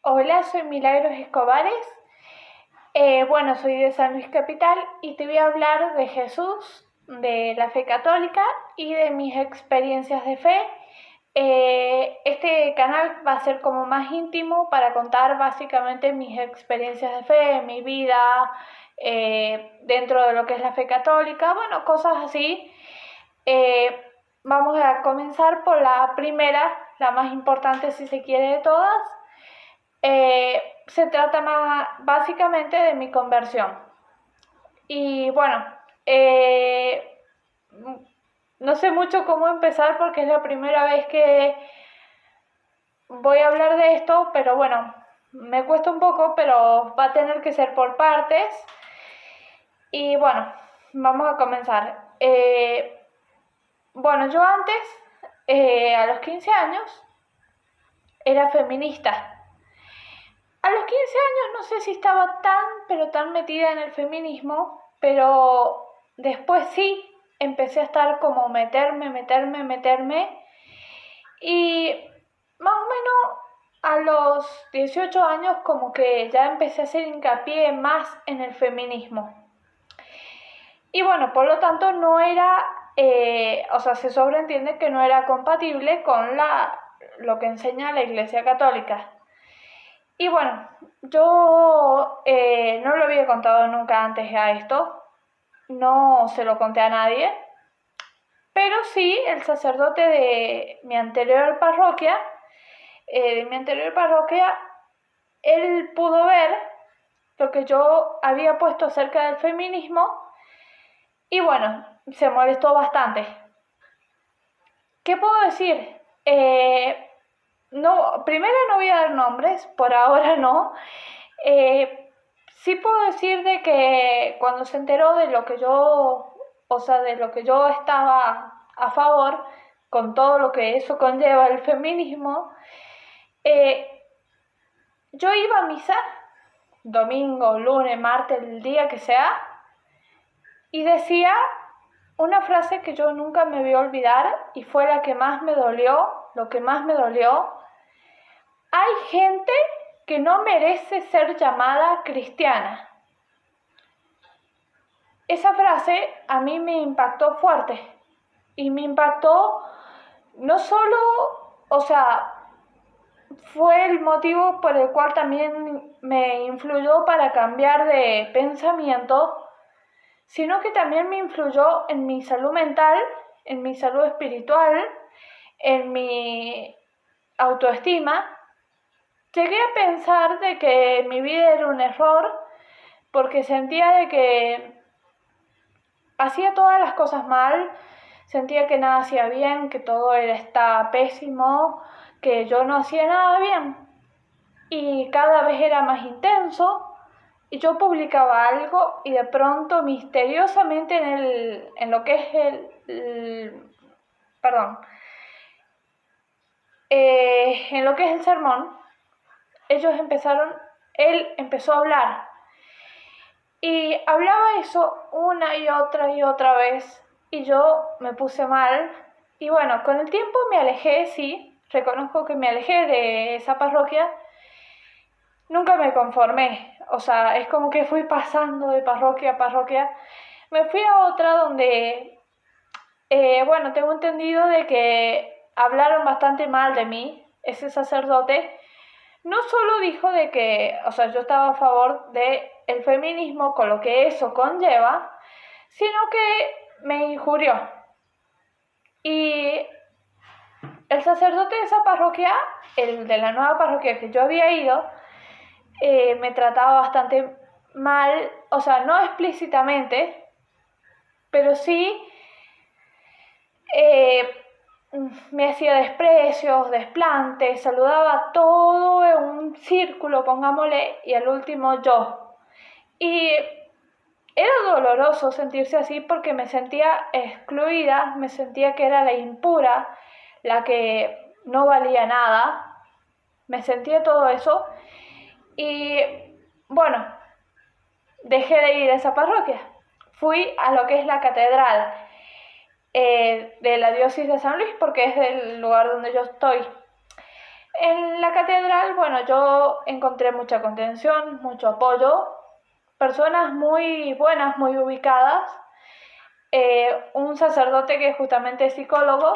Hola, soy Milagros Escobares. Bueno, soy de San Luis Capital y te voy a hablar de Jesús, de la fe católica y de mis experiencias de fe. Este canal va a ser como más íntimo para contar básicamente mis experiencias de fe, mi vida dentro de lo que es la fe católica, bueno, cosas así. Eh, Vamos a comenzar por la primera, la más importante si se quiere de todas. Se trata más básicamente de mi conversión. Y bueno, eh, no sé mucho cómo empezar porque es la primera vez que voy a hablar de esto, pero bueno, me cuesta un poco, pero va a tener que ser por partes. Y bueno, vamos a comenzar. Bueno, yo antes, a los 15 años, era feminista. A los 15 años no sé si estaba pero tan metida en el feminismo, pero después sí empecé a estar como meterme y más o menos a los 18 años como que ya empecé a hacer hincapié más en el feminismo. Y bueno, por lo tanto no era, se sobreentiende que no era compatible con lo que enseña la Iglesia Católica. Y bueno, yo no lo había contado nunca antes a esto, no se lo conté a nadie, pero sí el sacerdote de mi anterior parroquia, él pudo ver lo que yo había puesto acerca del feminismo y bueno, se molestó bastante. ¿Qué puedo decir? No, primero no voy a dar nombres, por ahora no. Sí puedo decir de que cuando se enteró de lo que de lo que yo estaba a favor, con todo lo que eso conlleva el feminismo, eh, yo iba a misa, domingo, lunes, martes, el día que sea, y decía una frase que yo nunca me voy a olvidar y fue la que más me dolió, lo que más me dolió. Hay gente que no merece ser llamada cristiana. Esa frase a mí me impactó fuerte y me impactó no solo, fue el motivo por el cual también me influyó para cambiar de pensamiento, sino que también me influyó en mi salud mental, en mi salud espiritual, en mi autoestima. Llegué a pensar de que mi vida era un error porque sentía de que hacía todas las cosas mal, sentía que nada hacía bien, que todo estaba pésimo, que yo no hacía nada bien. Y cada vez era más intenso y yo publicaba algo y de pronto misteriosamente en lo que es en lo que es el sermón, él empezó a hablar y hablaba eso una y otra vez y yo me puse mal y bueno, con el tiempo me alejé, sí, reconozco que me alejé de esa parroquia, nunca me conformé, es como que fui pasando de parroquia a parroquia, me fui a otra donde, tengo entendido de que hablaron bastante mal de mí, ese sacerdote. No solo dijo de que, yo estaba a favor de el feminismo con lo que eso conlleva, sino que me injurió. Y el sacerdote de esa parroquia, el de la nueva parroquia que yo había ido, me trataba bastante mal, no explícitamente, pero sí me hacía desprecios, desplantes, saludaba todo en un círculo, pongámosle, y al último yo. Y era doloroso sentirse así porque me sentía excluida, me sentía que era la impura, la que no valía nada, me sentía todo eso y bueno, dejé de ir a esa parroquia. Fui a lo que es la catedral de la diócesis de San Luis porque es el lugar donde yo estoy. en la catedral, bueno, yo encontré mucha contención, mucho apoyo, personas muy buenas, muy ubicadas, un sacerdote que justamente es psicólogo,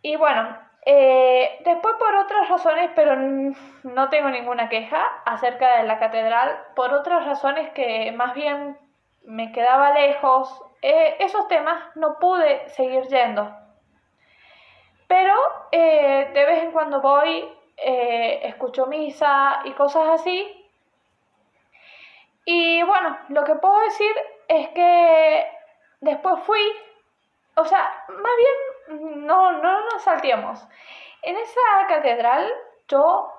y bueno, después por otras razones, pero no tengo ninguna queja acerca de la catedral, por otras razones que más bien me quedaba lejos, esos temas no pude seguir yendo. Pero de vez en cuando voy, escucho misa y cosas así. Y bueno, lo que puedo decir es que después fui, o sea, más bien no nos salteemos. En esa catedral yo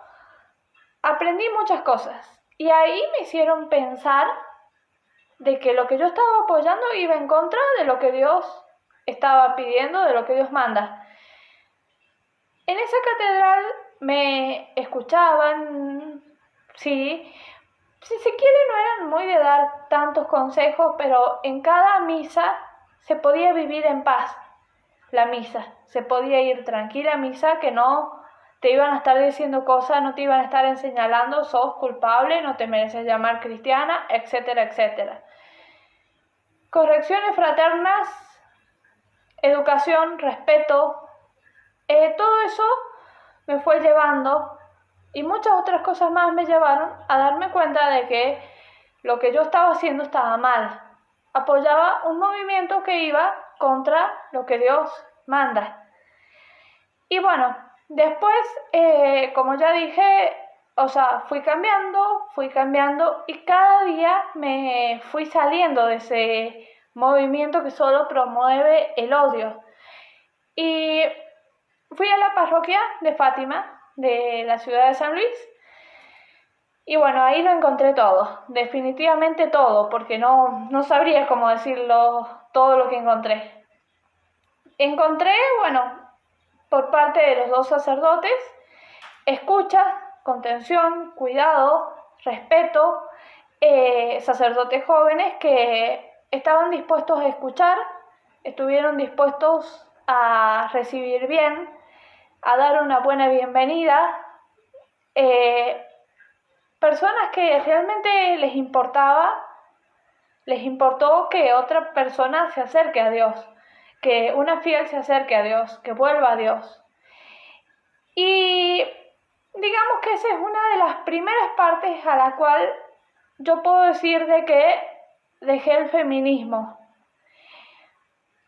aprendí muchas cosas y ahí me hicieron pensar de que lo que yo estaba apoyando iba en contra de lo que Dios estaba pidiendo, de lo que Dios manda. En esa catedral me escuchaban, sí, si se quiere no eran muy de dar tantos consejos, pero en cada misa se podía vivir en paz la misa, se podía ir tranquila a misa, que no te iban a estar diciendo cosas, no te iban a estar señalando, sos culpable, no te mereces llamar cristiana, etcétera, etcétera. Correcciones fraternas, educación, respeto, todo eso me fue llevando y muchas otras cosas más me llevaron a darme cuenta de que lo que yo estaba haciendo estaba mal. Apoyaba un movimiento que iba contra lo que Dios manda. Y bueno, después, como ya dije, o sea, fui cambiando y cada día me fui saliendo de ese movimiento que solo promueve el odio. Y fui a la parroquia de Fátima, de la ciudad de San Luis, y bueno, ahí lo encontré todo, definitivamente todo, porque no sabría cómo decirlo todo lo que encontré. Encontré, bueno, por parte de los dos sacerdotes, escucha, contención, cuidado, respeto, sacerdotes jóvenes que estaban dispuestos a escuchar, estuvieron dispuestos a recibir bien, a dar una buena bienvenida, personas que realmente les importó que otra persona se acerque a Dios, que una fiel se acerque a Dios, que vuelva a Dios. Y digamos que esa es una de las primeras partes a la cual yo puedo decir de que dejé el feminismo.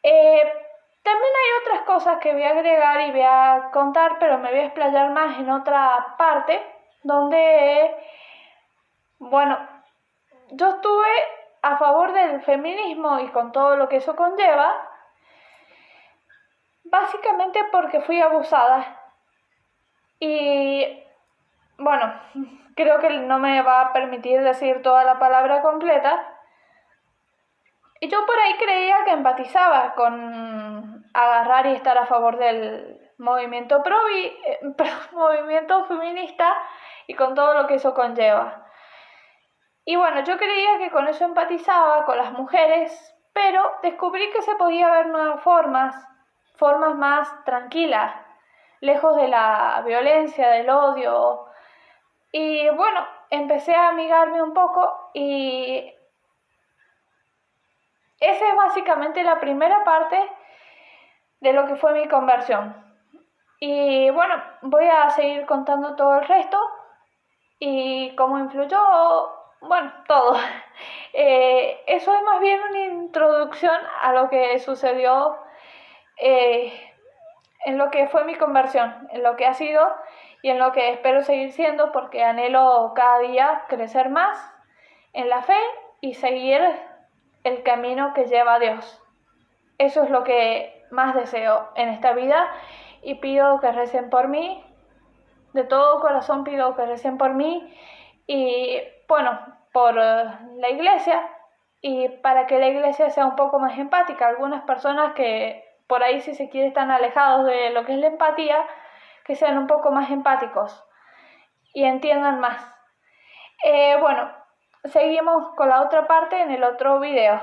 También hay otras cosas que voy a agregar y voy a contar, pero me voy a explayar más en otra parte, donde, bueno, yo estuve a favor del feminismo y con todo lo que eso conlleva, básicamente porque fui abusada. Y, bueno, creo que no me va a permitir decir toda la palabra completa. Y yo por ahí creía que empatizaba con agarrar y estar a favor del movimiento movimiento feminista y con todo lo que eso conlleva. Y bueno, yo creía que con eso empatizaba con las mujeres, pero descubrí que se podía ver nuevas formas más tranquilas, lejos de la violencia, del odio. Y bueno, empecé a amigarme un poco y esa es básicamente la primera parte de lo que fue mi conversión. Y bueno, voy a seguir contando todo el resto y cómo influyó, bueno, todo. Eso es más bien una introducción a lo que sucedió en lo que fue mi conversión, en lo que ha sido y en lo que espero seguir siendo, porque anhelo cada día crecer más en la fe y seguir el camino que lleva a Dios. Eso es lo que más deseo en esta vida y pido que recen por mí, de todo corazón pido que recen por mí y bueno, por la iglesia y para que la iglesia sea un poco más empática. Algunas personas que por ahí, si se quiere, están alejados de lo que es la empatía, que sean un poco más empáticos y entiendan más. Bueno, seguimos con la otra parte en el otro video.